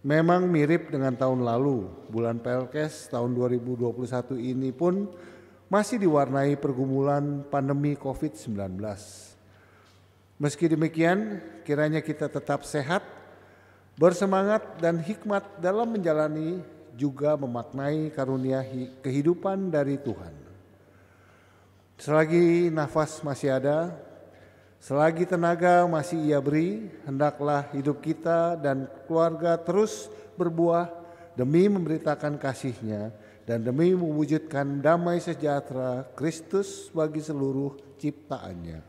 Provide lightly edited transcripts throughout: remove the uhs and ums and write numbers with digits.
Memang mirip dengan tahun lalu, bulan Pelkes tahun 2021 ini pun masih diwarnai pergumulan pandemi COVID-19. Meski demikian, kiranya kita tetap sehat, bersemangat dan hikmat dalam menjalani juga memaknai karunia kehidupan dari Tuhan. Selagi nafas masih ada, selagi tenaga masih Ia beri, hendaklah hidup kita dan keluarga terus berbuah demi memberitakan kasih-Nya dan demi mewujudkan damai sejahtera Kristus bagi seluruh ciptaannya.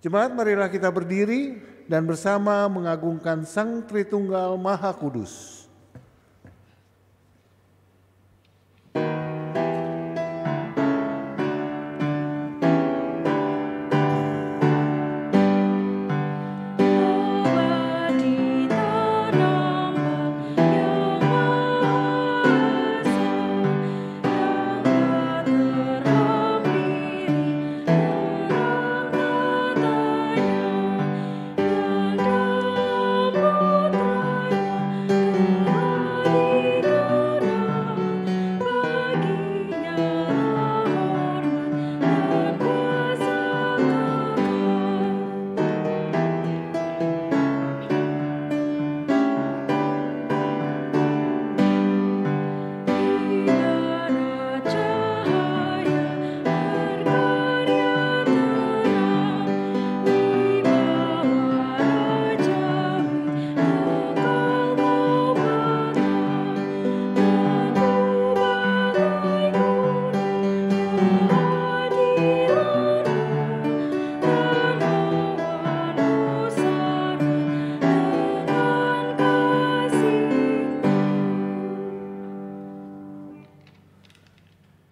Jemaat, marilah kita berdiri dan bersama mengagungkan Sang Tritunggal Maha Kudus.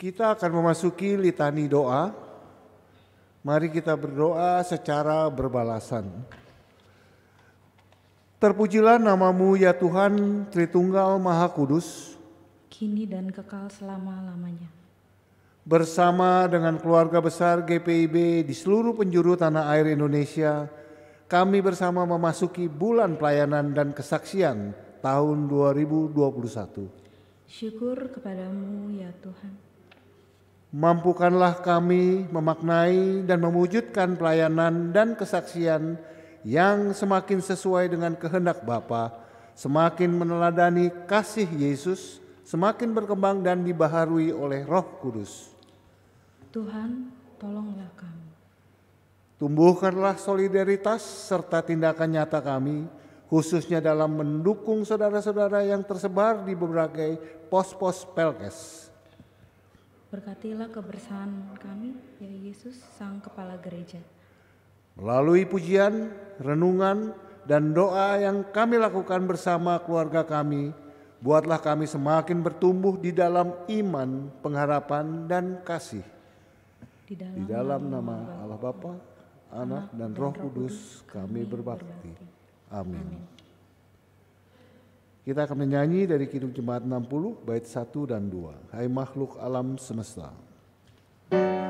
Kita akan memasuki litani doa. Mari kita berdoa secara berbalasan. Terpujilah nama-Mu ya Tuhan Tritunggal Maha Kudus, kini dan kekal selama-lamanya. Bersama dengan keluarga besar GPIB di seluruh penjuru tanah air Indonesia, kami bersama memasuki bulan pelayanan dan kesaksian tahun 2021. Syukur kepadamu ya Tuhan. Mampukanlah kami memaknai dan mewujudkan pelayanan dan kesaksian yang semakin sesuai dengan kehendak Bapa, semakin meneladani kasih Yesus, semakin berkembang dan dibaharui oleh Roh Kudus. Tuhan, tolonglah kami. Tumbuhkanlah solidaritas serta tindakan nyata kami, khususnya dalam mendukung saudara-saudara yang tersebar di berbagai pos-pos Pelkes. Berkatilah kebersamaan kami, ya Yesus, Sang Kepala Gereja. Melalui pujian, renungan, dan doa yang kami lakukan bersama keluarga kami, buatlah kami semakin bertumbuh di dalam iman, pengharapan, dan kasih. Di dalam nama Allah Bapa, Anak, dan Roh Kudus kami berbakti. Amin. Kita akan menyanyi dari Kidung Jemaat 60, bait 1 dan 2. Hai makhluk alam semesta. Surya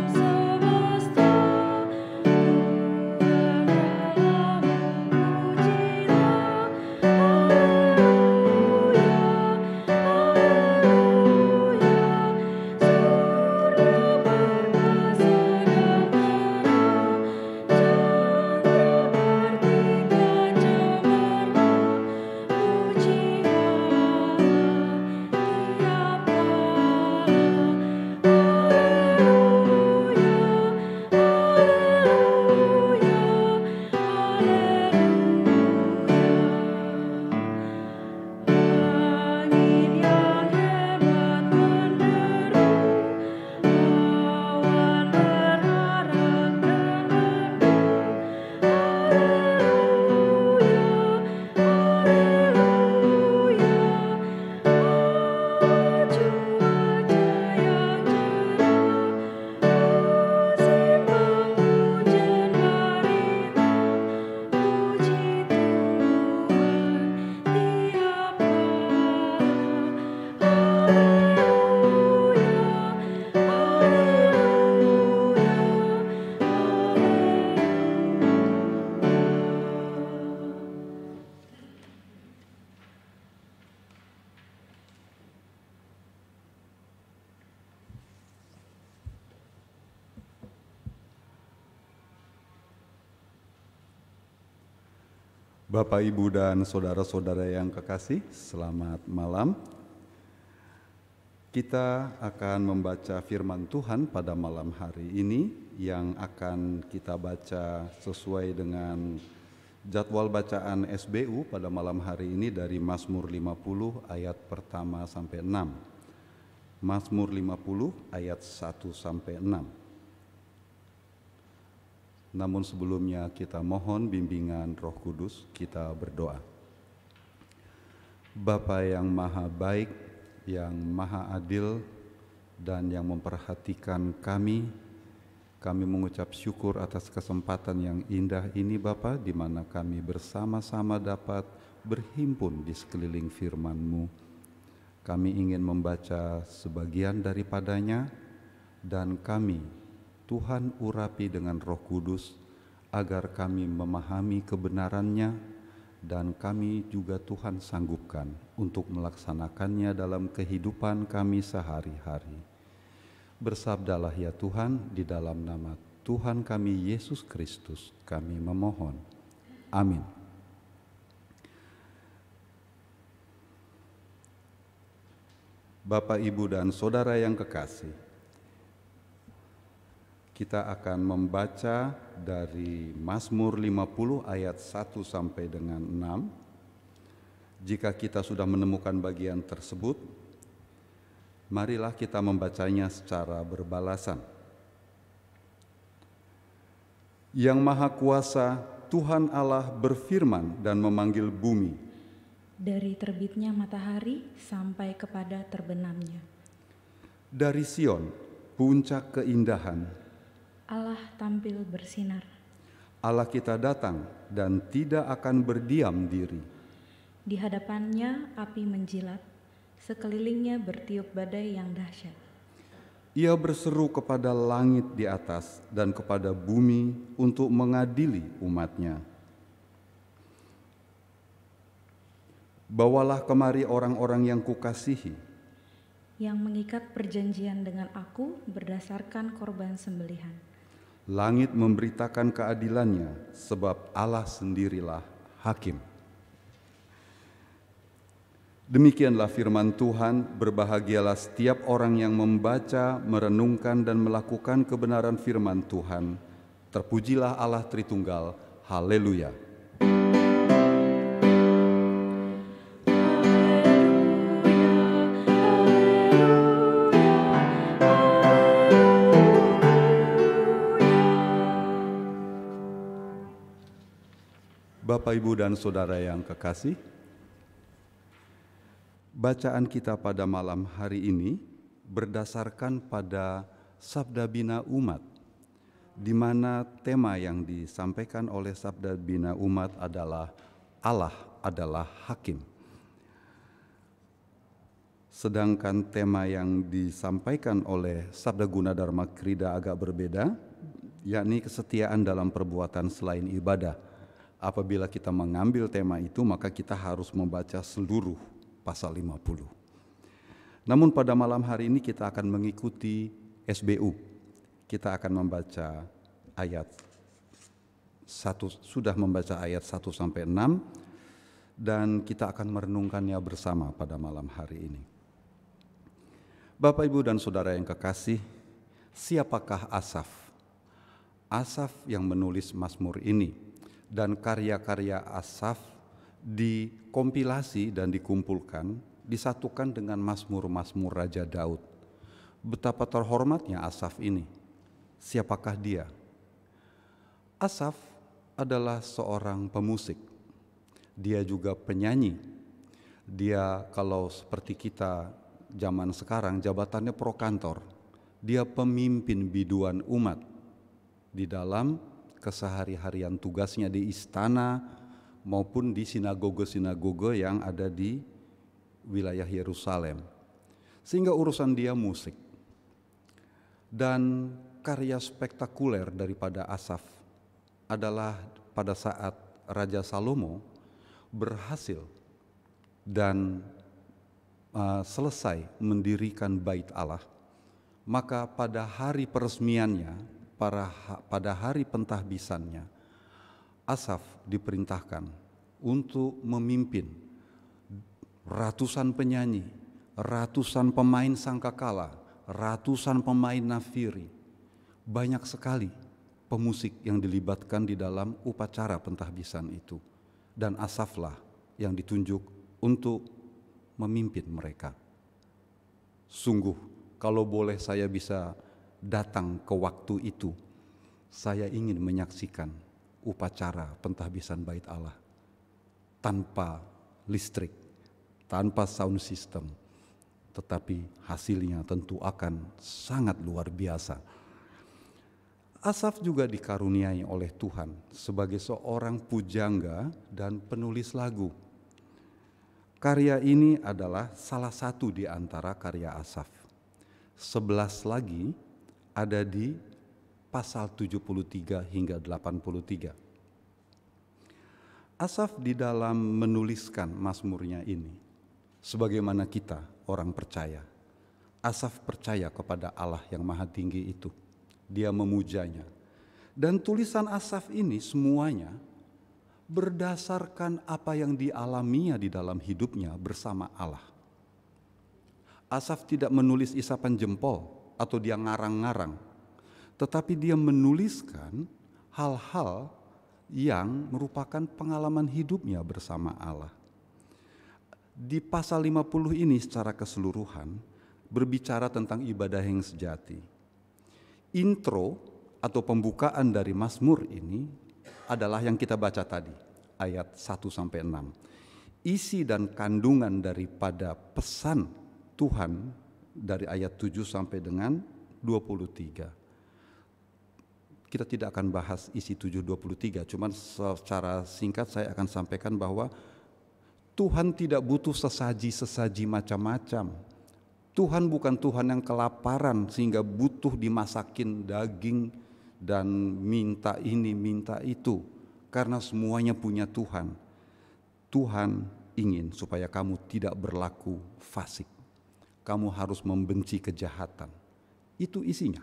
berkasa dan terang, Bapak, Ibu, dan saudara-saudara yang kekasih, selamat malam. Kita akan membaca firman Tuhan pada malam hari ini yang akan kita baca sesuai dengan jadwal bacaan SBU pada malam hari ini dari Mazmur 50 ayat pertama sampai 6. Mazmur 50 ayat 1 sampai 6. Namun sebelumnya kita mohon bimbingan Roh Kudus, kita berdoa. Bapa yang maha baik, yang maha adil, dan yang memperhatikan kami mengucap syukur atas kesempatan yang indah ini Bapa, di mana kami bersama-sama dapat berhimpun di sekeliling firman-Mu. Kami ingin membaca sebagian daripadanya, dan kami Tuhan urapi dengan Roh Kudus agar kami memahami kebenarannya, dan kami juga Tuhan sanggupkan untuk melaksanakannya dalam kehidupan kami sehari-hari. Bersabdalah ya Tuhan, di dalam nama Tuhan kami Yesus Kristus kami memohon. Amin. Bapak, Ibu, dan saudara yang kekasih, kita akan membaca dari Mazmur 50 ayat 1 sampai dengan 6. Jika kita sudah menemukan bagian tersebut, marilah kita membacanya secara berbalasan. Yang Maha Kuasa, Tuhan Allah berfirman dan memanggil bumi. Dari terbitnya matahari sampai kepada terbenamnya. Dari Sion, puncak keindahan, Allah tampil bersinar. Allah kita datang dan tidak akan berdiam diri. Di hadapannya api menjilat, sekelilingnya bertiup badai yang dahsyat. Ia berseru kepada langit di atas dan kepada bumi untuk mengadili umatnya. Bawalah kemari orang-orang yang kukasihi, yang mengikat perjanjian dengan aku berdasarkan korban sembelihan. Langit memberitakan keadilannya, sebab Allah sendirilah hakim. Demikianlah firman Tuhan, berbahagialah setiap orang yang membaca, merenungkan, dan melakukan kebenaran firman Tuhan. Terpujilah Allah Tritunggal, haleluya. Bapak, Ibu, dan saudara yang kekasih, bacaan kita pada malam hari ini berdasarkan pada Sabda Bina Umat, di mana tema yang disampaikan oleh Sabda Bina Umat adalah Allah adalah Hakim. Sedangkan tema yang disampaikan oleh Sabda Gunadarma Krida agak berbeda, yakni kesetiaan dalam perbuatan selain ibadah. Apabila kita mengambil tema itu, maka kita harus membaca seluruh pasal 50. Namun pada malam hari ini kita akan mengikuti SBU. Kita akan membaca ayat 1, sudah membaca ayat 1 sampai 6, dan kita akan merenungkannya bersama pada malam hari ini. Bapak, Ibu, dan saudara yang kekasih, siapakah Asaf? Asaf yang menulis Mazmur ini, dan karya-karya Asaf dikompilasi dan dikumpulkan, disatukan dengan Mazmur-Mazmur Raja Daud. Betapa terhormatnya Asaf ini. Siapakah dia? Asaf adalah seorang pemusik. Dia juga penyanyi. Dia, kalau seperti kita zaman sekarang, jabatannya prokantor. Dia pemimpin biduan umat di dalam kesehari-harian tugasnya di istana maupun di sinagoge-sinagoge yang ada di wilayah Yerusalem. Sehingga urusan dia musik. Dan karya spektakuler daripada Asaf adalah pada saat Raja Salomo berhasil dan selesai mendirikan Bait Allah, maka pada hari peresmiannya, pada hari pentahbisannya, Asaf diperintahkan untuk memimpin ratusan penyanyi, ratusan pemain sangkakala, ratusan pemain nafiri. Banyak sekali pemusik yang dilibatkan di dalam upacara pentahbisan itu. Dan Asaflah yang ditunjuk untuk memimpin mereka. Sungguh, kalau boleh saya bisa datang ke waktu itu, saya ingin menyaksikan upacara pentahbisan Bait Allah tanpa listrik, tanpa sound system, tetapi hasilnya tentu akan sangat luar biasa. Asaf juga dikaruniai oleh Tuhan sebagai seorang pujangga dan penulis lagu. Karya ini adalah salah satu di antara karya Asaf. 11 lagi ada di pasal 73 hingga 83. Asaf di dalam menuliskan mazmurnya ini, sebagaimana kita orang percaya, Asaf percaya kepada Allah yang maha tinggi itu. Dia memujanya. Dan tulisan Asaf ini semuanya berdasarkan apa yang dialaminya di dalam hidupnya bersama Allah. Asaf tidak menulis isapan jempol atau dia ngarang-ngarang, tetapi dia menuliskan hal-hal yang merupakan pengalaman hidupnya bersama Allah. Di pasal 50 ini secara keseluruhan berbicara tentang ibadah yang sejati. Intro atau pembukaan dari Mazmur ini adalah yang kita baca tadi, ayat 1-6. Isi dan kandungan daripada pesan Tuhan dari ayat 7 sampai dengan 23. Kita tidak akan bahas isi 7-23, cuman secara singkat saya akan sampaikan bahwa Tuhan tidak butuh sesaji-sesaji macam-macam. Tuhan bukan Tuhan yang kelaparan sehingga butuh dimasakin daging dan minta ini, minta itu. Karena semuanya punya Tuhan. Tuhan ingin supaya kamu tidak berlaku fasik. Kamu harus membenci kejahatan. Itu isinya.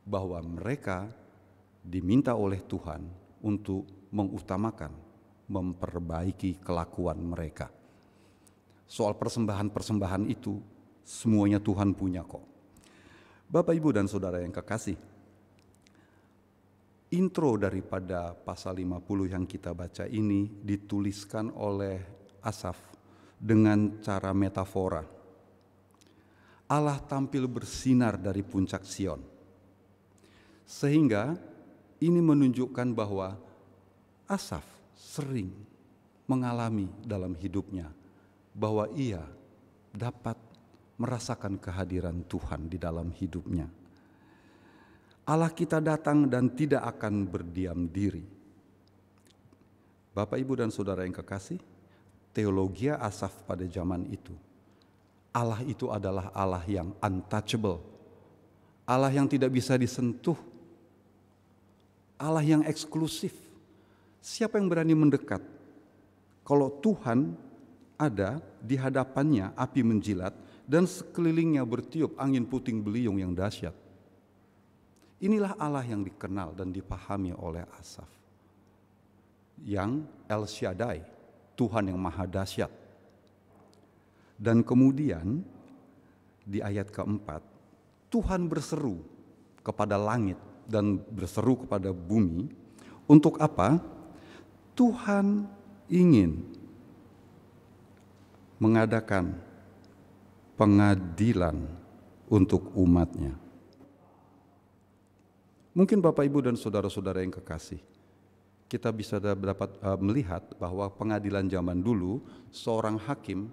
Bahwa mereka diminta oleh Tuhan untuk mengutamakan, memperbaiki kelakuan mereka. Soal persembahan-persembahan itu, semuanya Tuhan punya kok. Bapak, Ibu, dan Saudara yang kekasih, intro daripada pasal 50 yang kita baca ini dituliskan oleh Asaf dengan cara metafora. Allah tampil bersinar dari puncak Sion. Sehingga ini menunjukkan bahwa Asaf sering mengalami dalam hidupnya bahwa ia dapat merasakan kehadiran Tuhan di dalam hidupnya. Allah kita datang dan tidak akan berdiam diri. Bapak, Ibu, dan Saudara yang kekasih, teologi Asaf pada zaman itu, Allah itu adalah Allah yang untouchable, Allah yang tidak bisa disentuh, Allah yang eksklusif. Siapa yang berani mendekat? Kalau Tuhan ada di hadapannya api menjilat dan sekelilingnya bertiup angin puting beliung yang dahsyat. Inilah Allah yang dikenal dan dipahami oleh Asaf. Yang El Shaddai, Tuhan yang maha dahsyat. Dan kemudian di ayat keempat, Tuhan berseru kepada langit dan berseru kepada bumi. Untuk apa? Tuhan ingin mengadakan pengadilan untuk umatnya. Mungkin Bapak, Ibu, dan saudara-saudara yang kekasih, kita bisa dapat melihat bahwa pengadilan zaman dulu, seorang hakim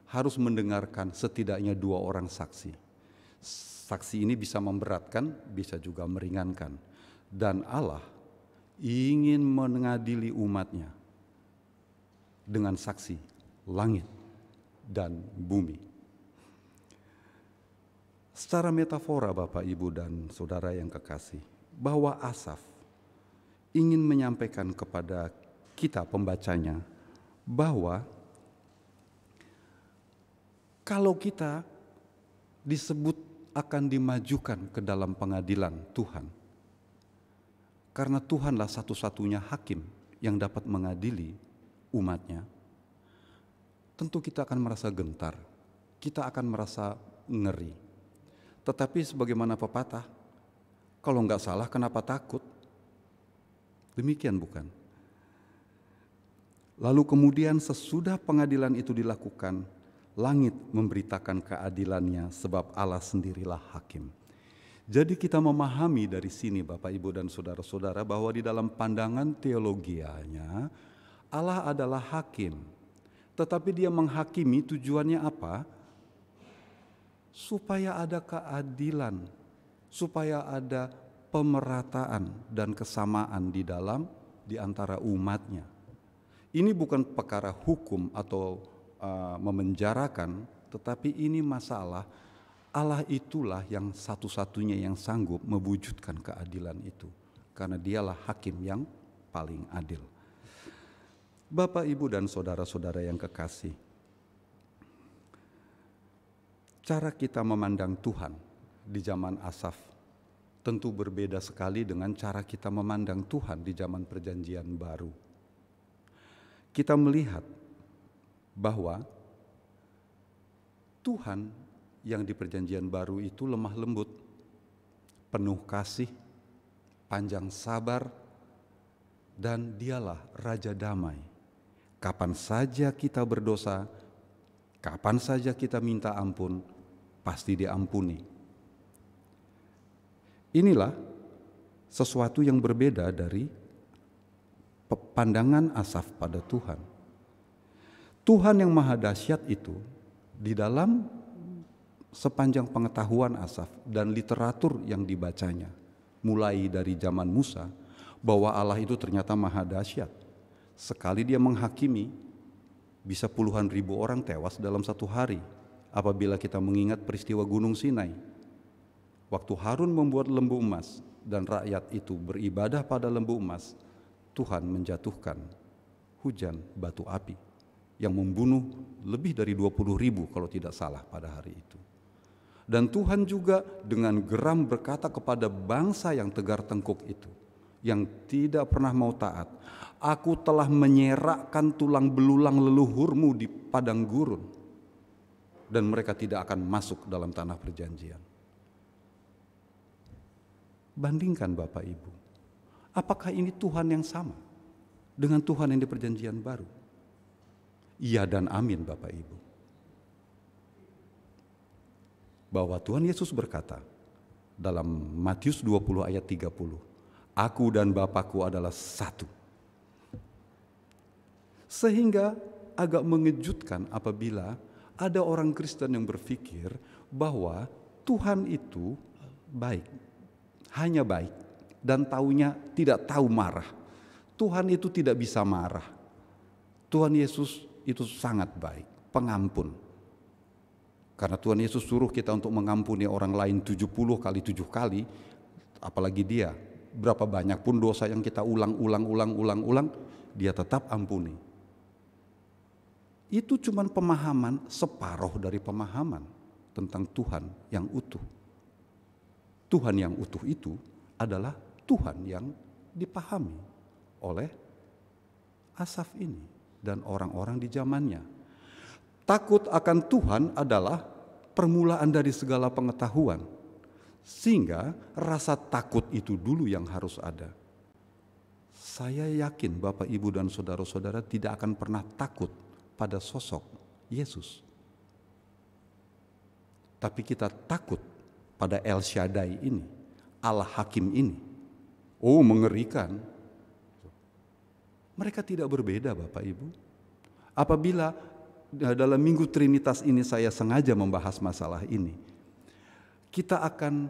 harus mendengarkan setidaknya 2 orang saksi. Saksi ini bisa memberatkan, bisa juga meringankan. Dan Allah ingin mengadili umatnya dengan saksi langit dan bumi. Secara metafora Bapak, Ibu, dan saudara yang kekasih, bahwa Asaf ingin menyampaikan kepada kita pembacanya bahwa kalau kita disebut akan dimajukan ke dalam pengadilan Tuhan, karena Tuhanlah satu-satunya hakim yang dapat mengadili umatnya, tentu kita akan merasa gentar, kita akan merasa ngeri. Tetapi sebagaimana pepatah, kalau nggak salah kenapa takut? Demikian bukan? Lalu kemudian sesudah pengadilan itu dilakukan, langit memberitakan keadilannya sebab Allah sendirilah hakim. Jadi kita memahami dari sini Bapak, Ibu, dan saudara-saudara bahwa di dalam pandangan teologianya Allah adalah hakim. Tetapi dia menghakimi tujuannya apa? Supaya ada keadilan, supaya ada pemerataan dan kesamaan di antara umatnya. Ini bukan perkara hukum atau memenjarakan, tetapi ini masalah Allah itulah yang satu-satunya yang sanggup mewujudkan keadilan itu. Karena dialah hakim yang paling adil. Bapak, Ibu, dan saudara-saudara yang kekasih, cara kita memandang Tuhan di zaman Asaf tentu berbeda sekali dengan cara kita memandang Tuhan di zaman Perjanjian Baru. Kita melihat bahwa Tuhan yang di Perjanjian Baru itu lemah lembut, penuh kasih, panjang sabar, dan dialah Raja Damai. Kapan saja kita berdosa, kapan saja kita minta ampun, pasti diampuni. Inilah sesuatu yang berbeda dari pandangan Asaf pada Tuhan. Tuhan yang maha dahsyat itu di dalam sepanjang pengetahuan Asaf dan literatur yang dibacanya, mulai dari zaman Musa, bahwa Allah itu ternyata maha dahsyat. Sekali dia menghakimi, bisa puluhan ribu orang tewas dalam satu hari. Apabila kita mengingat peristiwa Gunung Sinai, waktu Harun membuat lembu emas dan rakyat itu beribadah pada lembu emas, Tuhan menjatuhkan hujan batu api yang membunuh lebih dari 20.000 kalau tidak salah pada hari itu. Dan Tuhan juga dengan geram berkata kepada bangsa yang tegar tengkuk itu, yang tidak pernah mau taat, aku telah menyerakkan tulang belulang leluhurmu di padang gurun, dan mereka tidak akan masuk dalam tanah perjanjian. Bandingkan Bapak Ibu, apakah ini Tuhan yang sama dengan Tuhan yang di Perjanjian Baru? Iya dan amin Bapak Ibu. Bahwa Tuhan Yesus berkata dalam Matius 20 ayat 30, aku dan Bapakku adalah satu. Sehingga agak mengejutkan apabila ada orang Kristen yang berpikir bahwa Tuhan itu baik, hanya baik, dan taunya tidak tahu marah. Tuhan itu tidak bisa marah. Tuhan Yesus itu sangat baik, pengampun. Karena Tuhan Yesus suruh kita untuk mengampuni orang lain 70 kali 7 kali, apalagi dia, berapa banyak pun dosa yang kita ulang, dia tetap ampuni. Itu cuma pemahaman separuh dari pemahaman tentang Tuhan yang utuh. Tuhan yang utuh itu adalah Tuhan yang dipahami oleh Asaf ini dan orang-orang di zamannya. Takut akan Tuhan adalah permulaan dari segala pengetahuan, sehingga rasa takut itu dulu yang harus ada. Saya yakin Bapak, Ibu, dan saudara-saudara tidak akan pernah takut pada sosok Yesus. Tapi kita takut pada El Shaddai ini, Allah Hakim ini. Oh, mengerikan. Mereka tidak berbeda Bapak Ibu. Apabila dalam Minggu Trinitas ini saya sengaja membahas masalah ini, kita akan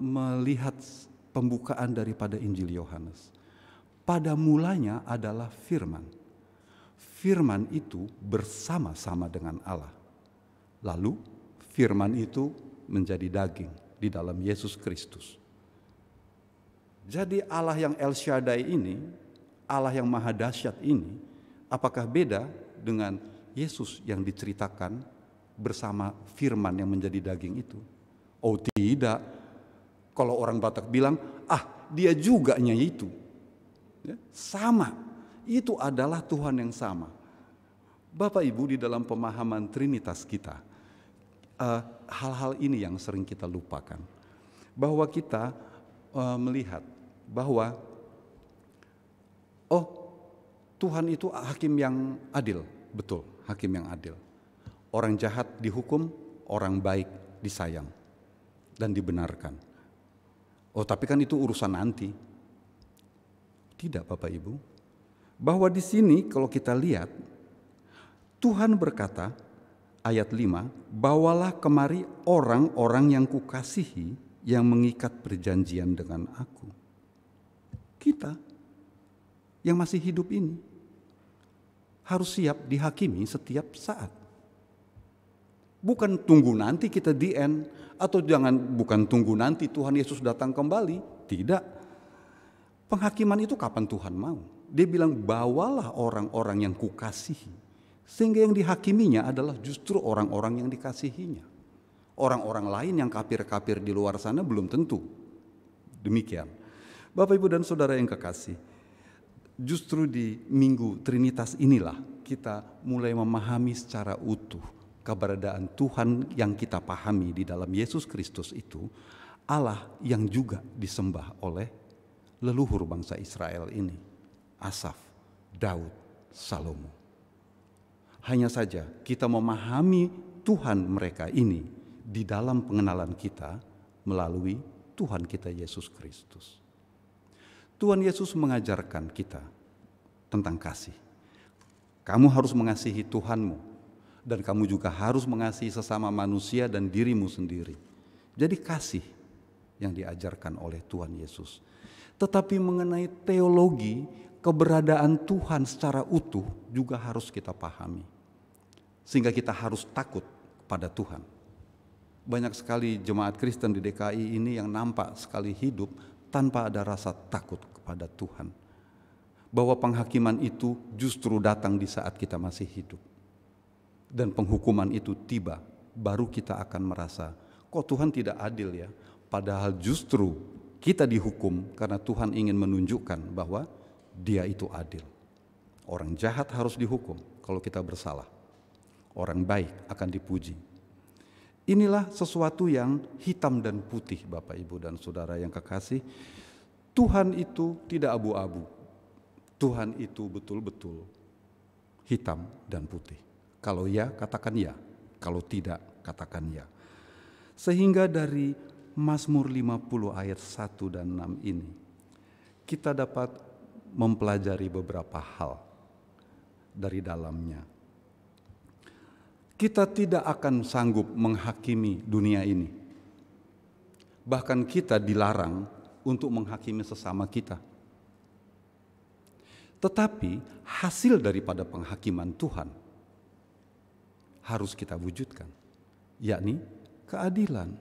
melihat pembukaan daripada Injil Yohanes. Pada mulanya adalah firman. Firman itu bersama-sama dengan Allah. Lalu firman itu menjadi daging di dalam Yesus Kristus. Jadi Allah yang El Shaddai ini, Allah yang maha dahsyat ini, apakah beda dengan Yesus yang diceritakan bersama firman yang menjadi daging itu? Oh tidak. Kalau orang Batak bilang, dia juga nya itu. Ya, sama. itu adalah Tuhan yang sama. Bapak Ibu, di dalam pemahaman Trinitas kita, hal-hal ini yang sering kita lupakan. Bahwa kita melihat bahwa Tuhan itu hakim yang adil. Betul, hakim yang adil. Orang jahat dihukum, orang baik disayang dan dibenarkan. Tapi kan itu urusan nanti. Tidak, Bapak Ibu. Bahwa di sini kalau kita lihat, Tuhan berkata, ayat 5, bawalah kemari orang-orang yang kukasihi, yang mengikat perjanjian dengan aku. Kita yang masih hidup ini harus siap dihakimi setiap saat. Bukan tunggu nanti kita di end, atau bukan tunggu nanti Tuhan Yesus datang kembali. Tidak. Penghakiman itu kapan Tuhan mau. Dia bilang bawalah orang-orang yang kukasihi. Sehingga yang dihakiminya adalah justru orang-orang yang dikasihinya. Orang-orang lain yang kafir-kafir di luar sana belum tentu. Demikian. Bapak, Ibu, dan Saudara yang kekasih, justru di Minggu Trinitas inilah kita mulai memahami secara utuh keberadaan Tuhan yang kita pahami di dalam Yesus Kristus itu, Allah yang juga disembah oleh leluhur bangsa Israel ini, Asaf, Daud, Salomo. Hanya saja kita memahami Tuhan mereka ini di dalam pengenalan kita melalui Tuhan kita Yesus Kristus. Tuhan Yesus mengajarkan kita tentang kasih. Kamu harus mengasihi Tuhanmu, dan kamu juga harus mengasihi sesama manusia dan dirimu sendiri. Jadi kasih yang diajarkan oleh Tuhan Yesus. Tetapi mengenai teologi keberadaan Tuhan secara utuh juga harus kita pahami. Sehingga kita harus takut pada Tuhan. Banyak sekali jemaat Kristen di DKI ini yang nampak sekali hidup tanpa ada rasa takut kepada Tuhan. Bahwa penghakiman itu justru datang di saat kita masih hidup. Dan penghukuman itu tiba, baru kita akan merasa, kok Tuhan tidak adil ya? Padahal justru kita dihukum karena Tuhan ingin menunjukkan bahwa Dia itu adil. Orang jahat harus dihukum kalau kita bersalah. Orang baik akan dipuji. Inilah sesuatu yang hitam dan putih, Bapak, Ibu, dan Saudara yang kekasih. Tuhan itu tidak abu-abu. Tuhan itu betul-betul hitam dan putih. Kalau ya, katakan ya. Kalau tidak, katakan ya. Sehingga dari Mazmur 50 ayat 1 dan 6 ini, kita dapat mempelajari beberapa hal dari dalamnya. Kita tidak akan sanggup menghakimi dunia ini. Bahkan kita dilarang untuk menghakimi sesama kita. Tetapi hasil daripada penghakiman Tuhan harus kita wujudkan, yakni keadilan.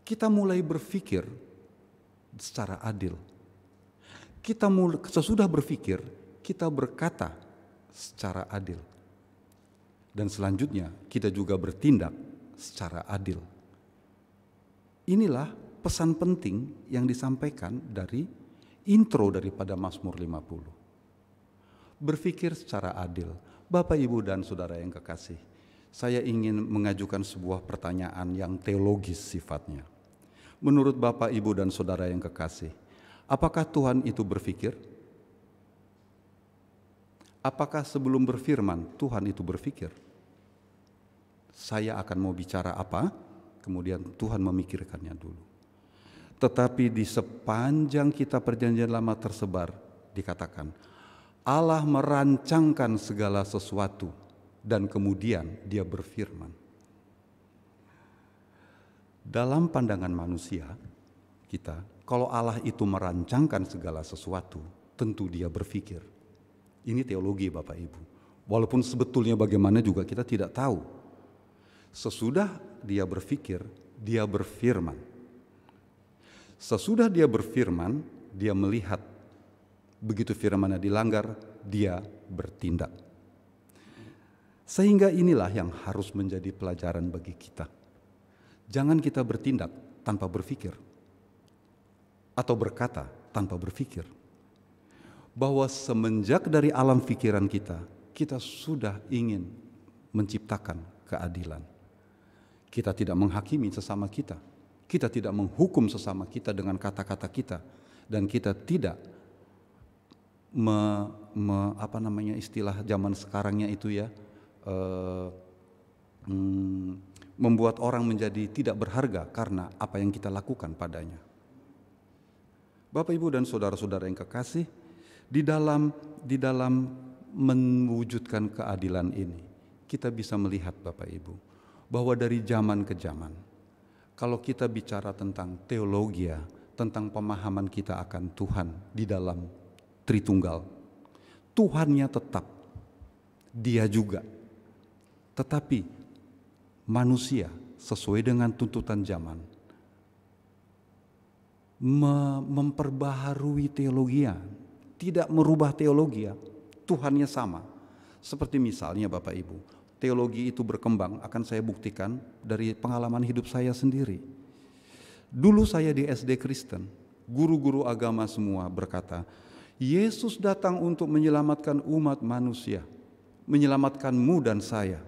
Kita mulai berpikir secara adil. Sesudah berpikir, kita berkata secara adil. Dan selanjutnya kita juga bertindak secara adil. Inilah pesan penting yang disampaikan dari intro daripada Mazmur 50. Berpikir secara adil. Bapak, Ibu, dan Saudara yang kekasih, saya ingin mengajukan sebuah pertanyaan yang teologis sifatnya. Menurut Bapak, Ibu, dan Saudara yang kekasih, apakah Tuhan itu berpikir? Apakah sebelum berfirman Tuhan itu berpikir? Saya akan mau bicara apa, kemudian Tuhan memikirkannya dulu. Tetapi di sepanjang kita perjanjian lama tersebar, dikatakan Allah merancangkan segala sesuatu dan kemudian Dia berfirman. Dalam pandangan manusia kita, kalau Allah itu merancangkan segala sesuatu, tentu Dia berpikir. Ini teologi, Bapak, Ibu. Walaupun sebetulnya bagaimana juga kita tidak tahu. Sesudah Dia berpikir, Dia berfirman. Sesudah Dia berfirman, Dia melihat. Begitu firman-Nya dilanggar, Dia bertindak. Sehingga inilah yang harus menjadi pelajaran bagi kita. Jangan kita bertindak tanpa berpikir. Atau berkata tanpa berpikir. bahwa semenjak dari alam pikiran kita, kita sudah ingin menciptakan keadilan. Kita tidak menghakimi sesama kita. Kita tidak menghukum sesama kita dengan kata-kata kita. Dan kita tidak istilah zaman sekarangnya itu ya, membuat orang menjadi tidak berharga karena apa yang kita lakukan padanya. Bapak, Ibu, dan saudara-saudara yang kekasih, di dalam mewujudkan keadilan ini, kita bisa melihat, Bapak Ibu, bahwa dari zaman ke zaman, kalau kita bicara tentang teologi, tentang pemahaman kita akan Tuhan di dalam Tritunggal, Tuhannya tetap, Dia juga, tetapi manusia sesuai dengan tuntutan zaman memperbaharui teologi, tidak merubah teologi, Tuhannya sama. Seperti misalnya Bapak Ibu, teologi itu berkembang, akan saya buktikan dari pengalaman hidup saya sendiri. Dulu saya di SD Kristen, guru-guru agama semua berkata, Yesus datang untuk menyelamatkan umat manusia, menyelamatkanmu dan saya.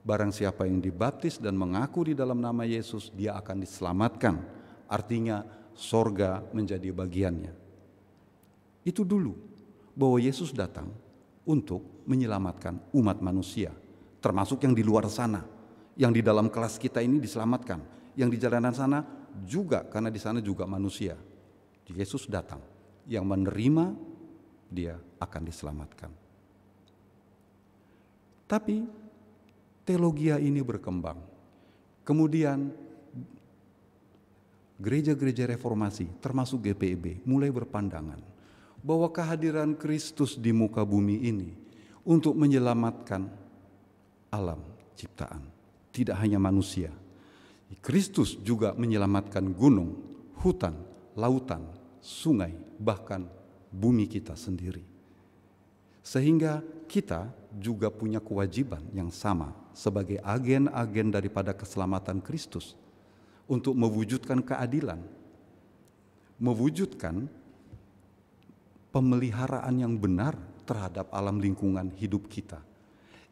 Barang siapa yang dibaptis dan mengaku di dalam nama Yesus, dia akan diselamatkan. Artinya sorga menjadi bagiannya. Itu dulu, bahwa Yesus datang untuk menyelamatkan umat manusia, termasuk yang di luar sana, yang di dalam kelas kita ini diselamatkan, yang di jalanan sana juga, karena di sana juga manusia. Yesus datang, yang menerima dia akan diselamatkan. Tapi teologi ini berkembang. Kemudian gereja-gereja reformasi termasuk GPIB mulai berpandangan bahwa kehadiran Kristus di muka bumi ini untuk menyelamatkan alam ciptaan, tidak hanya manusia. Kristus juga menyelamatkan gunung, hutan, lautan, sungai, bahkan bumi kita sendiri. Sehingga kita juga punya kewajiban yang sama sebagai agen-agen daripada keselamatan Kristus untuk mewujudkan keadilan, mewujudkan pemeliharaan yang benar terhadap alam lingkungan hidup kita.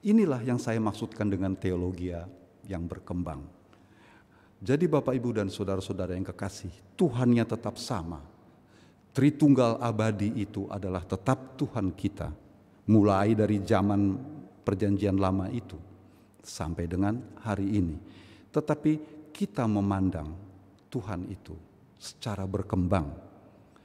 Inilah yang saya maksudkan dengan teologi yang berkembang. Jadi Bapak, Ibu, dan saudara-saudara yang kekasih, Tuhannya tetap sama. Tritunggal abadi itu adalah tetap Tuhan kita, mulai dari zaman perjanjian lama itu sampai dengan hari ini. Tetapi kita memandang Tuhan itu secara berkembang,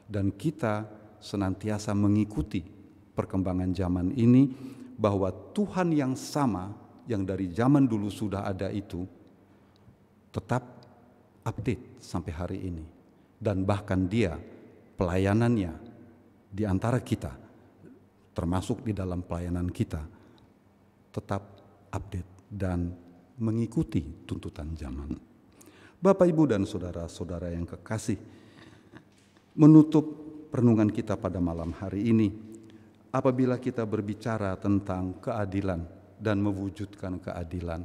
dan kita senantiasa mengikuti perkembangan zaman ini, bahwa Tuhan yang sama yang dari zaman dulu sudah ada itu tetap update sampai hari ini. Dan bahkan dia, pelayanannya di antara kita, termasuk di dalam pelayanan kita, tetap update dan mengikuti tuntutan zaman. Bapak, Ibu, dan saudara-saudara yang kekasih, menutup renungan kita pada malam hari ini, apabila kita berbicara tentang keadilan dan mewujudkan keadilan,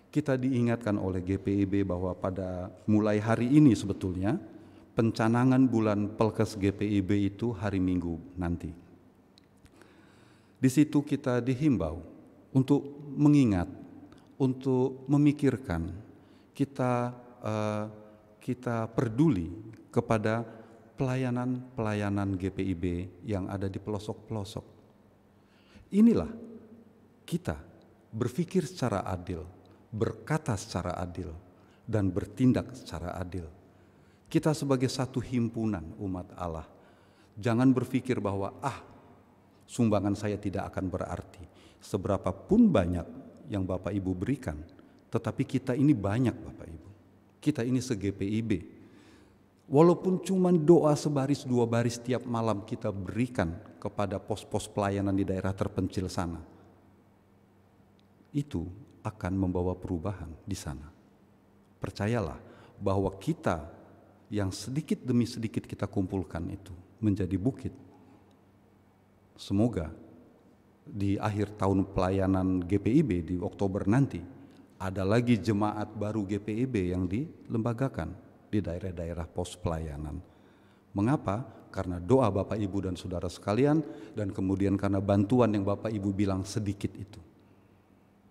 kita diingatkan oleh GPIB bahwa pada mulai hari ini sebetulnya pencanangan bulan Pelkes GPIB itu hari Minggu nanti. Di situ kita dihimbau untuk mengingat, untuk memikirkan, kita peduli kepada pelayanan GPIB yang ada di pelosok-pelosok. Inilah kita berpikir secara adil, berkata secara adil, dan bertindak secara adil. Kita sebagai satu himpunan umat Allah, jangan berpikir bahwa sumbangan saya tidak akan berarti. Seberapapun banyak yang Bapak Ibu berikan, tetapi kita ini banyak Bapak Ibu. Kita ini se-GPIB. Walaupun cuma doa sebaris dua baris tiap malam kita berikan kepada pos-pos pelayanan di daerah terpencil sana, itu akan membawa perubahan di sana. Percayalah bahwa kita yang sedikit demi sedikit kita kumpulkan itu menjadi bukit. Semoga di akhir tahun pelayanan GPIB di Oktober nanti ada lagi jemaat baru GPIB yang dilembagakan di daerah-daerah pos pelayanan. Mengapa? karena doa Bapak Ibu dan saudara sekalian, dan kemudian karena bantuan yang Bapak Ibu bilang sedikit itu.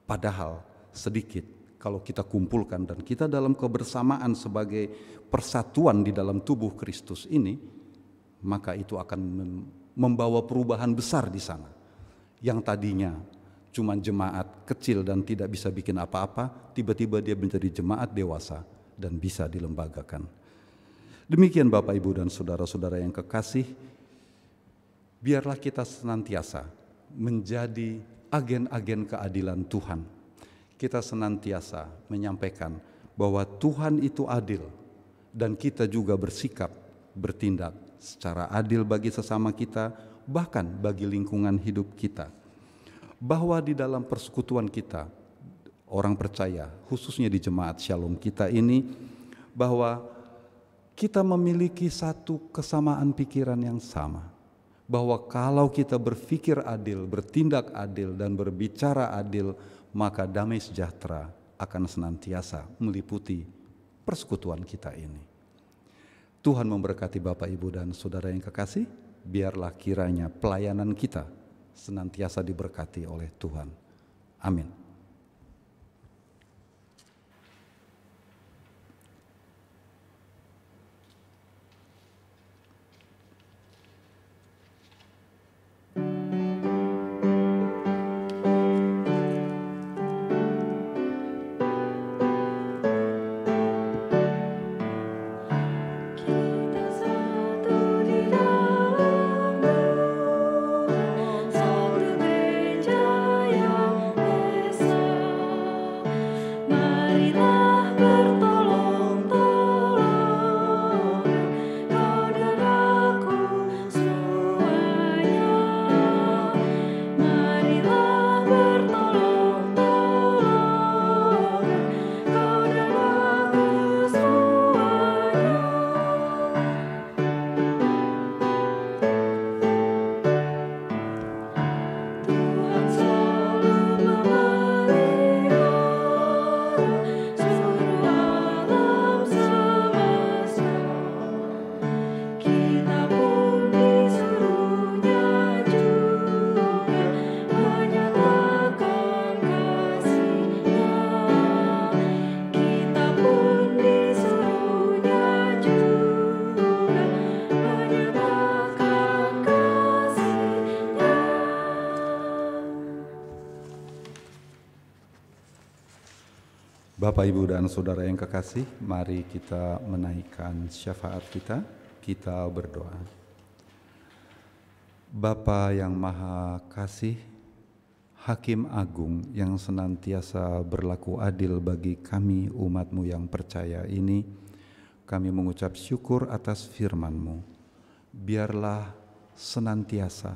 Padahal sedikit kalau kita kumpulkan dan kita dalam kebersamaan sebagai persatuan di dalam tubuh Kristus ini, maka itu akan membawa perubahan besar di sana. Yang tadinya cuma jemaat kecil dan tidak bisa bikin apa-apa, tiba-tiba dia menjadi jemaat dewasa dan bisa dilembagakan. Demikian Bapak Ibu dan saudara-saudara yang kekasih, biarlah kita senantiasa menjadi agen-agen keadilan Tuhan. Kita senantiasa menyampaikan bahwa Tuhan itu adil dan kita juga bersikap, bertindak secara adil bagi sesama kita, bahkan bagi lingkungan hidup kita. Bahwa di dalam persekutuan kita, orang percaya, khususnya di jemaat Shalom kita ini, bahwa kita memiliki satu kesamaan pikiran yang sama. Bahwa kalau kita berpikir adil, bertindak adil, dan berbicara adil, maka damai sejahtera akan senantiasa meliputi persekutuan kita ini. Tuhan memberkati Bapak, Ibu, dan saudara yang kekasih. Biarlah kiranya pelayanan kita senantiasa diberkati oleh Tuhan. Amin. Bapak, Ibu, dan saudara yang kekasih, mari kita menaikkan syafaat kita, kita berdoa. Bapa yang Maha Kasih, Hakim Agung yang senantiasa berlaku adil bagi kami umat-Mu yang percaya ini, kami mengucap syukur atas firman-Mu. Biarlah senantiasa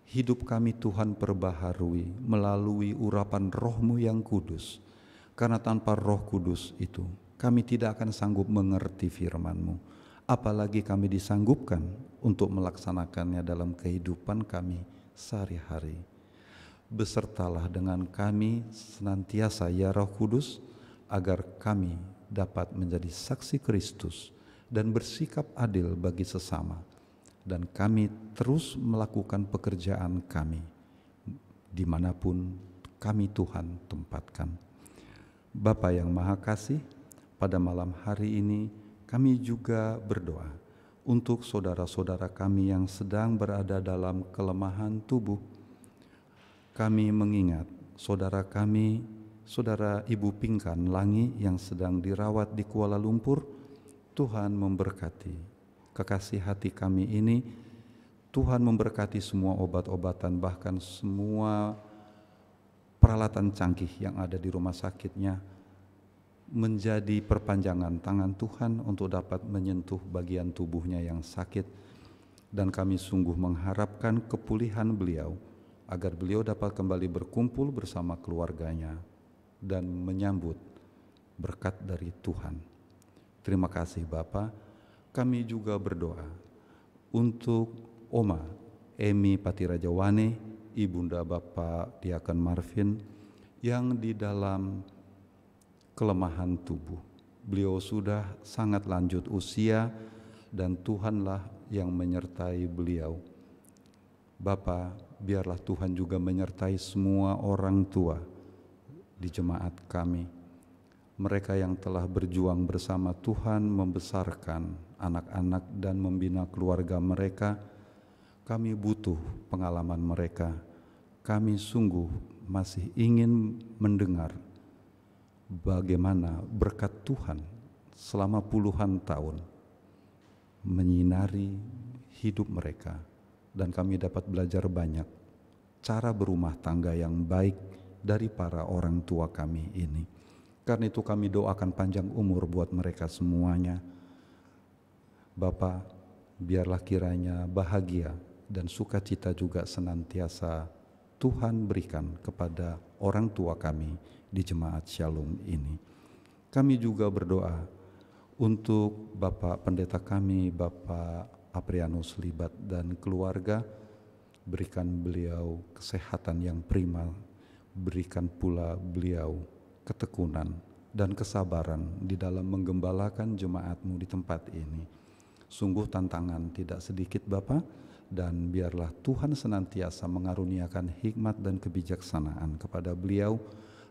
hidup kami Tuhan perbaharui melalui urapan Roh-Mu yang kudus. Karena tanpa Roh Kudus itu, kami tidak akan sanggup mengerti firman-Mu. Apalagi kami disanggupkan untuk melaksanakannya dalam kehidupan kami sehari-hari. Besertalah dengan kami senantiasa ya Roh Kudus, agar kami dapat menjadi saksi Kristus dan bersikap adil bagi sesama. Dan kami terus melakukan pekerjaan kami, dimanapun kami Tuhan tempatkan. Bapa yang Maha Kasih, pada malam hari ini kami juga berdoa untuk saudara-saudara kami yang sedang berada dalam kelemahan tubuh. Kami mengingat saudara kami, saudara Ibu Pingkan Langi yang sedang dirawat di Kuala Lumpur. Tuhan memberkati kekasih hati kami ini. Tuhan memberkati semua obat-obatan, bahkan semua peralatan canggih yang ada di rumah sakitnya, menjadi perpanjangan tangan Tuhan untuk dapat menyentuh bagian tubuhnya yang sakit. Dan kami sungguh mengharapkan kepulihan beliau, agar beliau dapat kembali berkumpul bersama keluarganya dan menyambut berkat dari Tuhan. Terima kasih Bapa. Kami juga berdoa untuk Oma Emi Patirajawane, Ibunda Bapak Diakon Marvin, yang di dalam kelemahan tubuh. Beliau sudah sangat lanjut usia dan Tuhanlah yang menyertai beliau. Bapa, biarlah Tuhan juga menyertai semua orang tua di jemaat kami. Mereka yang telah berjuang bersama Tuhan membesarkan anak-anak dan membina keluarga mereka. Kami butuh pengalaman mereka. Kami sungguh masih ingin mendengar bagaimana berkat Tuhan selama puluhan tahun menyinari hidup mereka, dan kami dapat belajar banyak cara berumah tangga yang baik dari para orang tua kami ini. Karena itu kami doakan panjang umur buat mereka semuanya. Bapa, biarlah kiranya bahagia dan sukacita juga senantiasa Tuhan berikan kepada orang tua kami di Jemaat Shalom ini. Kami juga berdoa untuk Bapak Pendeta kami, Bapak Aprianus Libat dan keluarga. Berikan beliau kesehatan yang prima, berikan pula beliau ketekunan dan kesabaran di dalam menggembalakan jemaat-Mu di tempat ini. Sungguh tantangan tidak sedikit Bapa, dan biarlah Tuhan senantiasa mengaruniakan hikmat dan kebijaksanaan kepada beliau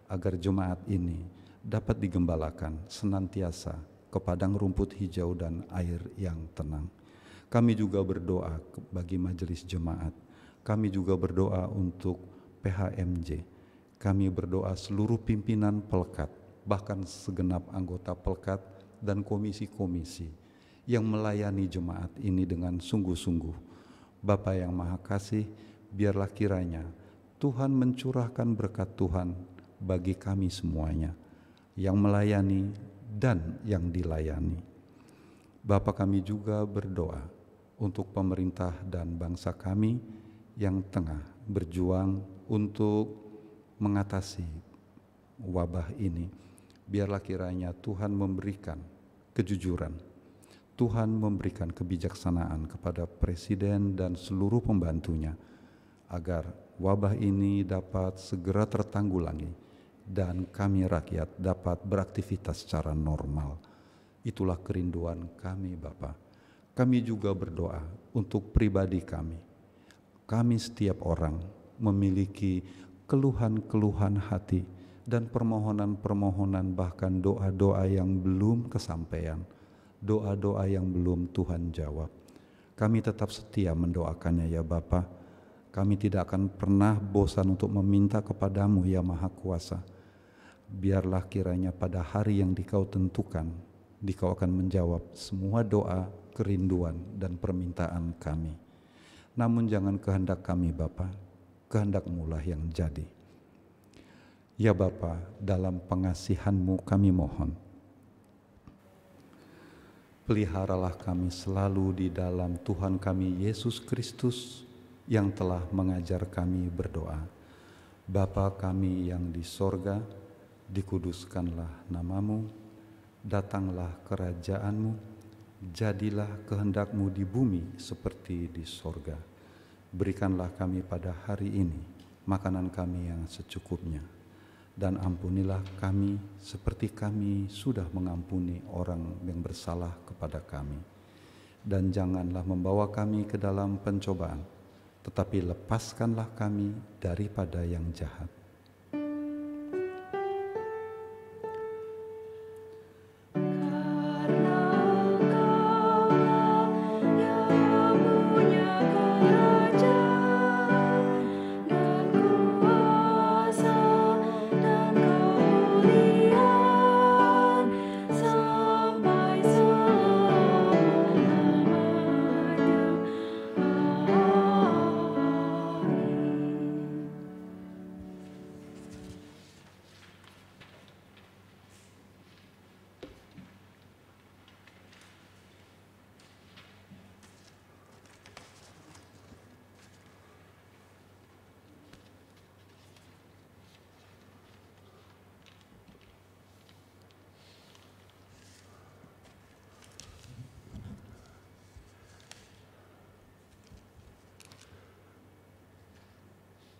agar jemaat ini dapat digembalakan senantiasa ke padang rumput hijau dan air yang tenang. Kami juga berdoa bagi majelis jemaat. Kami juga berdoa untuk PHMJ. Kami berdoa seluruh pimpinan Pelkat, bahkan segenap anggota Pelkat dan komisi-komisi yang melayani jemaat ini dengan sungguh-sungguh. Bapa yang Maha Kasih, biarlah kiranya Tuhan mencurahkan berkat Tuhan bagi kami semuanya, yang melayani dan yang dilayani. Bapa, kami juga berdoa untuk pemerintah dan bangsa kami yang tengah berjuang untuk mengatasi wabah ini. Biarlah kiranya Tuhan memberikan kejujuran, Tuhan memberikan kebijaksanaan kepada Presiden dan seluruh pembantunya agar wabah ini dapat segera tertanggulangi dan kami rakyat dapat beraktivitas secara normal. Itulah kerinduan kami Bapa. Kami juga berdoa untuk pribadi kami. Kami setiap orang memiliki keluhan-keluhan hati dan permohonan-permohonan, bahkan doa-doa yang belum kesampaian, doa-doa yang belum Tuhan jawab. Kami tetap setia mendoakannya ya Bapa. Kami tidak akan pernah bosan untuk meminta kepadamu ya Maha Kuasa. Biarlah kiranya pada hari yang Dikau tentukan, Dikau akan menjawab semua doa, kerinduan dan permintaan kami. Namun jangan kehendak kami Bapa, kehendak-Mu lah yang jadi. Ya Bapa, dalam pengasihan-Mu kami mohon, peliharalah kami selalu di dalam Tuhan kami Yesus Kristus yang telah mengajar kami berdoa. Bapa kami yang di sorga, dikuduskanlah nama-Mu, datanglah kerajaan-Mu, jadilah kehendak-Mu di bumi seperti di sorga. Berikanlah kami pada hari ini makanan kami yang secukupnya, dan ampunilah kami seperti kami sudah mengampuni orang yang bersalah kepada kami. Dan janganlah membawa kami ke dalam pencobaan, tetapi lepaskanlah kami daripada yang jahat.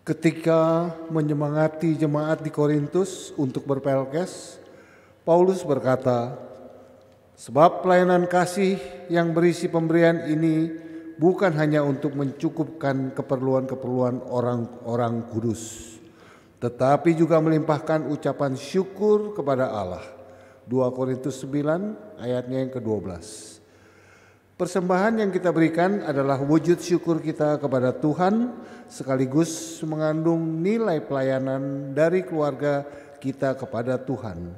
Ketika menyemangati jemaat di Korintus untuk berpelkes, Paulus berkata, "Sebab pelayanan kasih yang berisi pemberian ini bukan hanya untuk mencukupkan keperluan-keperluan orang-orang kudus, tetapi juga melimpahkan ucapan syukur kepada Allah. 2 Korintus 9 ayatnya yang ke-12. Persembahan yang kita berikan adalah wujud syukur kita kepada Tuhan, sekaligus mengandung nilai pelayanan dari keluarga kita kepada Tuhan.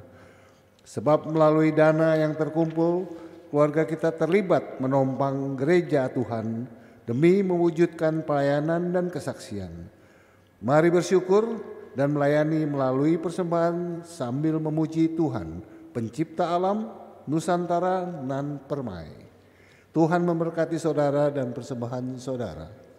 Sebab melalui dana yang terkumpul, keluarga kita terlibat menopang gereja Tuhan demi mewujudkan pelayanan dan kesaksian. Mari bersyukur dan melayani melalui persembahan sambil memuji Tuhan, Pencipta alam, Nusantara, dan Permai. Tuhan memberkati saudara dan persembahan saudara.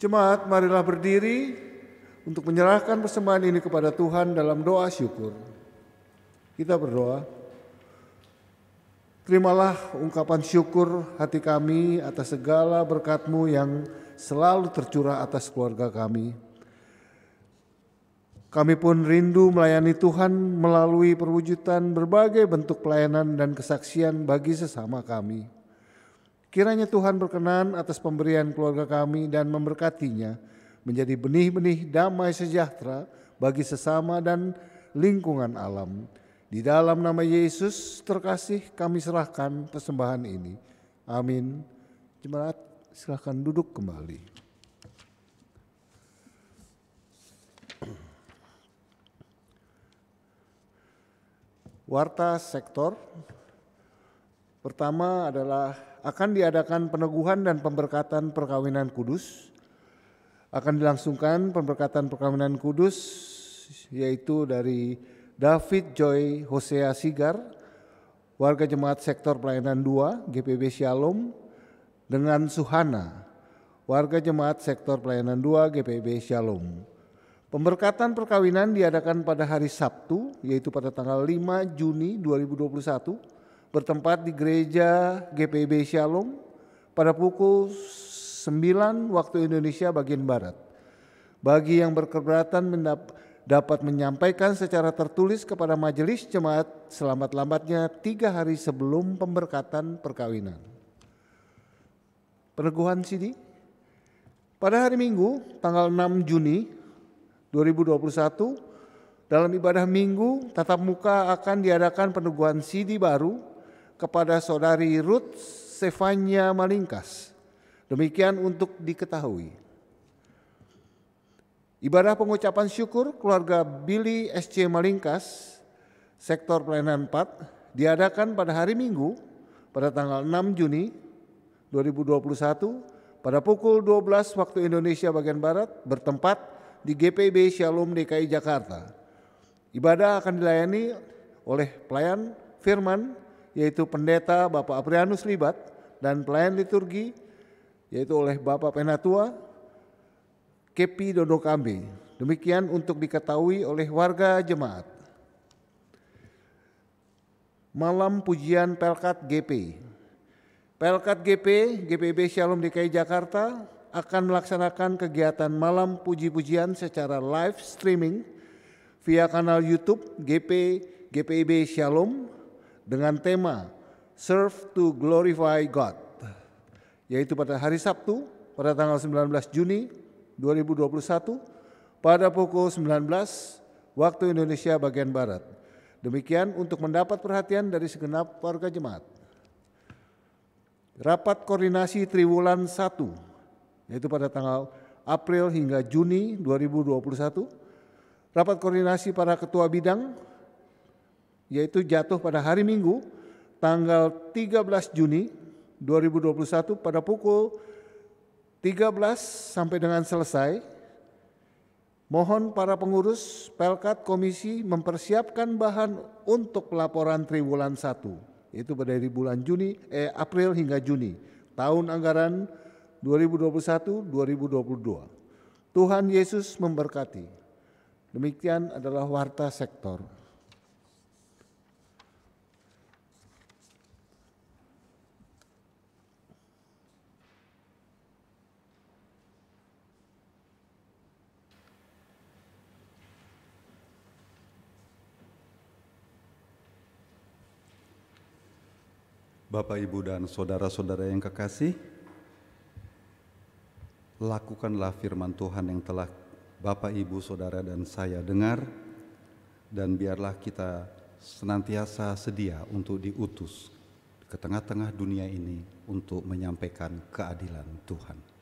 Jemaat, marilah berdiri untuk menyerahkan persembahan ini kepada Tuhan dalam doa syukur. Kita berdoa. Terimalah ungkapan syukur hati kami atas segala berkat-Mu yang selalu tercurah atas keluarga kami. Kami pun rindu melayani Tuhan melalui perwujudan berbagai bentuk pelayanan dan kesaksian bagi sesama kami. Kiranya Tuhan berkenan atas pemberian keluarga kami dan memberkatinya menjadi benih-benih damai sejahtera bagi sesama dan lingkungan alam. Di dalam nama Yesus terkasih kami serahkan persembahan ini. Amin. Jemaat, silakan duduk kembali. Warta sektor pertama adalah akan diadakan peneguhan dan pemberkatan perkawinan kudus. Akan dilangsungkan pemberkatan perkawinan kudus yaitu dari David Joy Hosea Sigar, warga jemaat sektor pelayanan 2 GPB Shalom, dengan Suhana, warga jemaat sektor pelayanan 2 GPB Shalom. Pemberkatan perkawinan diadakan pada hari Sabtu yaitu pada tanggal 5 Juni 2021 bertempat di gereja GPB Shalom pada pukul 9 waktu Indonesia bagian Barat. Bagi yang berkeberatan dapat menyampaikan secara tertulis kepada majelis jemaat selambat-lambatnya 3 hari sebelum pemberkatan perkawinan. Peneguhan CD. Pada hari Minggu tanggal 6 Juni 2021 dalam ibadah Minggu tatap muka akan diadakan peneguhan CD baru kepada saudari Ruth Stefania Malingkas. Demikian untuk diketahui. Ibadah pengucapan syukur keluarga Billy SC Malingkas, sektor pelayanan 4, diadakan pada hari Minggu pada tanggal 6 Juni 2021 pada pukul 12 waktu Indonesia bagian Barat bertempat di GPIB Shalom DKI Jakarta. Ibadah akan dilayani oleh pelayan firman yaitu Pendeta Bapak Aprianus Libat dan pelayan liturgi yaitu oleh Bapak Penatua Kepi Dodo Kambe. Demikian untuk diketahui oleh warga jemaat. Malam pujian Pelkat GP. Pelkat GP, GPIB Shalom DKI Jakarta akan melaksanakan kegiatan malam puji-pujian secara live streaming via kanal YouTube GPIB Shalom dengan tema Serve to Glorify God, yaitu pada hari Sabtu pada tanggal 19 Juni 2021 pada pukul 19 waktu Indonesia bagian Barat. Demikian untuk mendapat perhatian dari segenap warga jemaat. Rapat koordinasi Triwulan 1 yaitu pada tanggal April hingga Juni 2021. Rapat koordinasi para ketua bidang yaitu jatuh pada hari Minggu tanggal 13 Juni 2021 pada pukul 13 sampai dengan selesai. Mohon para pengurus Pelkat Komisi mempersiapkan bahan untuk pelaporan Triwulan 1 yaitu pada dari bulan April hingga Juni tahun anggaran 2021-2022. Tuhan Yesus memberkati. Demikian adalah warta sektor. Bapak, Ibu, dan saudara-saudara yang kekasih, lakukanlah firman Tuhan yang telah Bapak, Ibu, saudara, dan saya dengar, dan biarlah kita senantiasa sedia untuk diutus ke tengah-tengah dunia ini untuk menyampaikan keadilan Tuhan.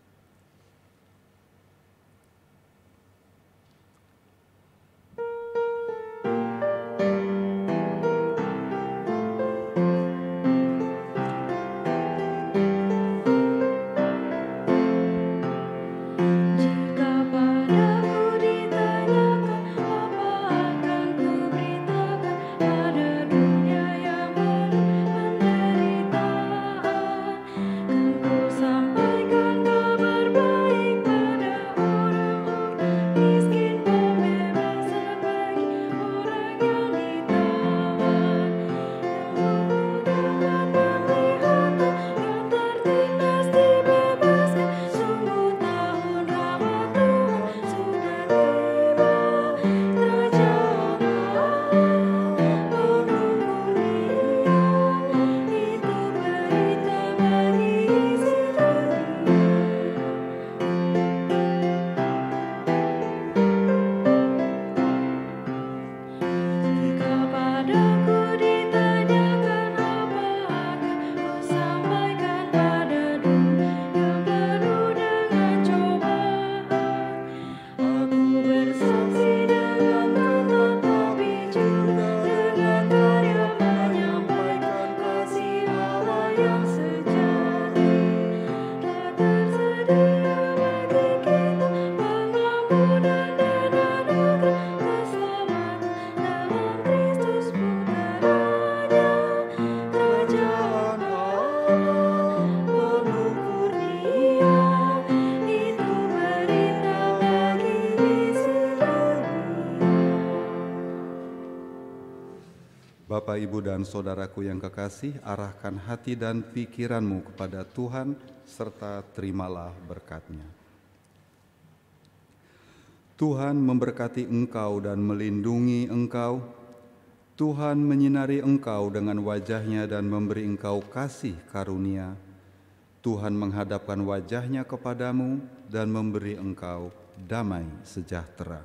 Bapak, Ibu, dan saudaraku yang kekasih, arahkan hati dan pikiranmu kepada Tuhan serta terimalah berkat-Nya. Tuhan memberkati engkau dan melindungi engkau. Tuhan menyinari engkau dengan wajah-Nya dan memberi engkau kasih karunia. Tuhan menghadapkan wajah-Nya kepadamu dan memberi engkau damai sejahtera.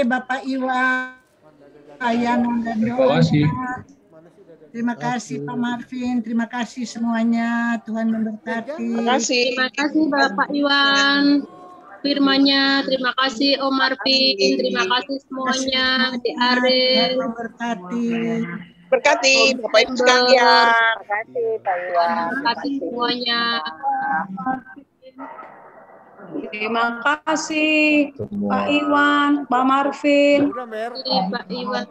Bapak Iwan, layanan dan doa. Terima kasih Pak Marvin, terima kasih semuanya. Tuhan memberkati. Terima kasih Bapak Iwan. Firman-Nya, terima kasih Om Marvin, terima kasih semuanya, Di Ariel. Memberkati. Berkati Bapak Ibu sekalian. Terima kasih Pak Iwan. Terima kasih semuanya. Terima kasih Pak Iwan, Pak Marvin. Udah, Mer. Pak Iwan.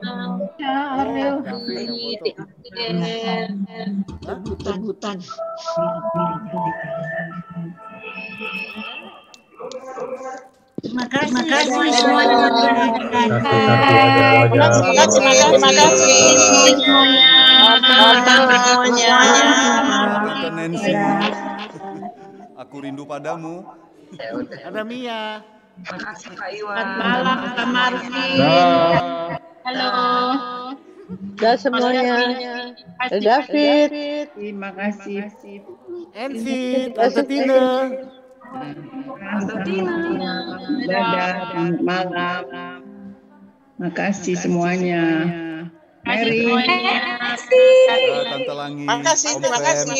Rebutan. Terima kasih semuanya. Terima kasih semuanya. Tante Nancy, aku rindu padamu. Ada Mia. Malam Pak Marvin. Halo. Dah semuanya. David. Terima kasih. Ensi, Tante Tina. Dadah, selamat malam. Makasih semuanya. Mary. Tante Langit, Makasih, Om terima Fen. kasih.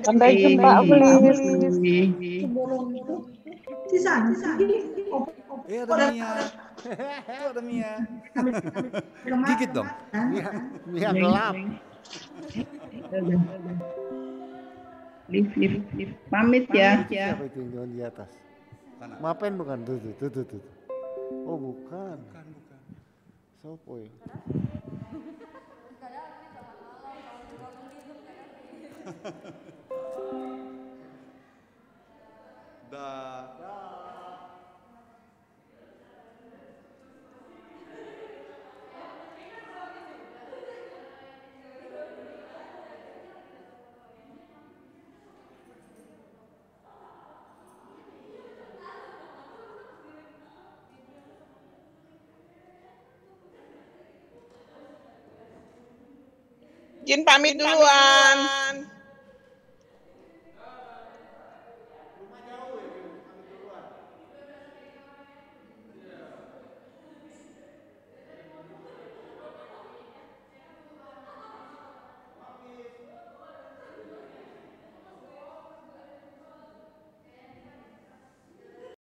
Sampai jumpa, Ulis. Ada Mia. Ada Mia. Gigit dong. Mia gelap. Lift. Pamit ya. Siapa itu yang di atas? Mapen bukan? Tuh. Oh bukan. Sopo ya? Jin pamit duluan.